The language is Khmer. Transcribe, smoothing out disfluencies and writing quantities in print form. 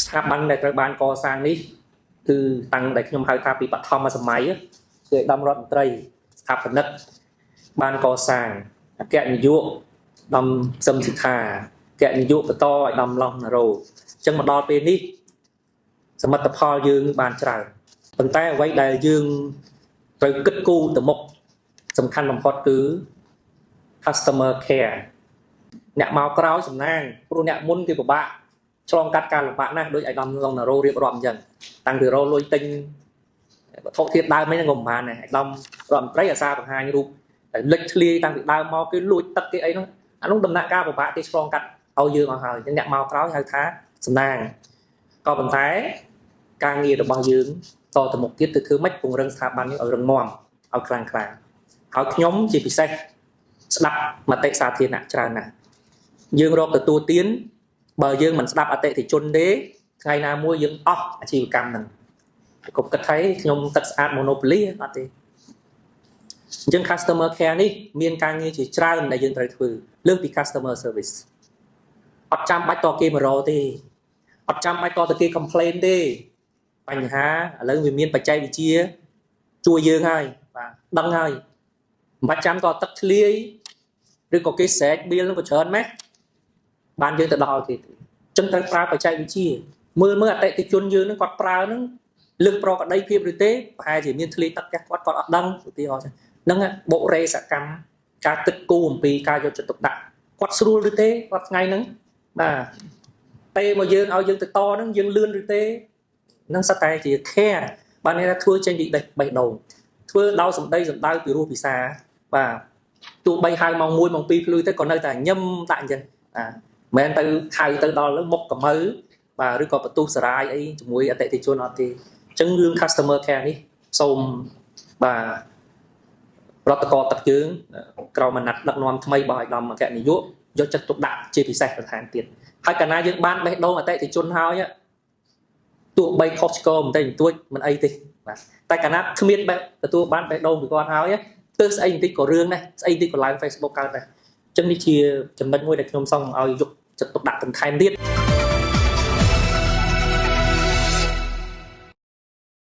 ស្ថាប័នដែលត្រូវបានកសាងនេះគឺតាំងតែខ្ញុំហៅថាពីបឋមសម័យគឺឧត្តមរដ្ឋមន្ត្រីស្ថាបនិកបានកសាងអគ្គនាយកដំសឹមសិក្ខាអគ្គនាយកបន្តឲ្យដំឡោះនរោអញ្ចឹងមកដល់ពេលនេះសមិទ្ធផលយើងបានច្រើនប៉ុន្តែអ្វីដែលយើងត្រូវគិតគូរទៅមុខសំខាន់បំផុតគឺ customer care អ្នកមកក្រោយសំណាងព្រោះអ្នកមុនគេពិបាកឆ្លងកាត់ការលំបាកណាស់ដោយឯកឧត្តមឡុងណារ៉ូរៀបរាប់អញ្ចឹងតាំងពីរលុយទិញវត្ថុធាតុដើមហ្នឹងក៏មិនបានដែរឯកឧត្តមរដ្ឋមន្ត្រីអាសាបង្ហាញរូបតែលេចធ្លាយតាំងពីដើមមកគេលួចទឹកគេអីហ្នឹងអានោះដំណាក់កាលពិបាកគេឆ្លងកាត់ឲ្យយើងអស់ហើយអញ្ចឹងអ្នកមកក្រោយហៅថាសំណាងក៏ប៉ុន្តែការងាររបស់យើងតទៅមុខទៀតទៅធ្វើម៉េចពង្រឹងស្ថាប័ននេះឲ្យរឹងមាំឲ្យខ្លាំងក្លាហើយខ្ញុំជាពិសេសស្ដាប់មតិសាធារណៈច្រើនណាស់យើងរកទទួលទានបើយើងមិនស្ដាប់អតិថិជនទេថ្ងៃណាមួយយើងអស់អាជីវកម្មហ្នឹងកុំគិតថាខ្ញុំទឹកស្អាត monopoly អត់ទេអញ្ចឹង customer care នេះមានការងារជាច្រើនដែលយើងត្រូវធ្វើលើកពី customer service អត់ចាំបាច់តគេមករកទេអត់ចាំបាច់តគេ complain ទេបញ្ហាឥឡូវវាមានបច្ចេកវិទ្យាជួយយើងហើយបាទដឹងហើយមិនបាច់ចាំតទឹកធ្លាយឬក៏គេស្រែក bill នឹងក៏ច្រើនម៉េះបានយើងទៅដល់ឲ្យគេអញ្ចឹងត្រូវប្រើបច្ចេកវិទ្យាមើលអតិថិជនយើងនឹងគាត់ប្រើនឹងលើកប្រកដីភាពឬទេប្រហែលជាមានធ្លាយទឹកចាស់គាត់អត់ដឹងឧទាហរណ៍ហ្នឹងបុរេសកម្មការគិតគូរអំពីការយកចិត្តទុកដាក់គាត់ស្រួលឬទេគាត់ថ្ងៃហ្នឹងបាទពេលមកយើងឲ្យយើងទៅតហ្នឹងយើងលឿនឬទេនឹងសិតតែជា care បានន័យថាធ្វើចេញពីបេះដូងធ្វើដោយសម្ដីសម្ដៅពីរោះពិសាបាទទោះបីហៅម៉ោង1ម៉ោង2ភ្លឺទៅក៏នៅតែញឹមដាក់អញ្ចឹងមិនមែនទៅហៅទៅដល់មុខកម្ៅបាទឬក៏បន្ទុះសារាយអីជាមួយអតិថិជនអត់ទេអញ្ចឹងរឿង customer care នេះសូមបាទរដ្ឋកោទឹកយើងក្រមអាណត្តិដឹកនាំថ្មីរបស់ឯកឧត្តមអគ្គនាយកយកចិត្តទុកដាក់ជាពិសេសបន្ថែមទៀតហើយកាលណាយើងបានបេះដូងអតិថិជនហើយទោះបីខុសឆ្គងបន្តិចបន្តួចមិនអីទេបាទតែកាលណាគ្មានទទួលបានបេះដូងពីគាត់ហើយទើសស្អីបន្តិចក៏រឿងដែរស្អីបន្តិចក៏ឡើង Facebook កើតដែរអញ្ចឹងនេះជាចំណុចមួយដែលខ្ញុំសូមឲ្យយកចិត្តទុកដាក់បន្ថែមទៀត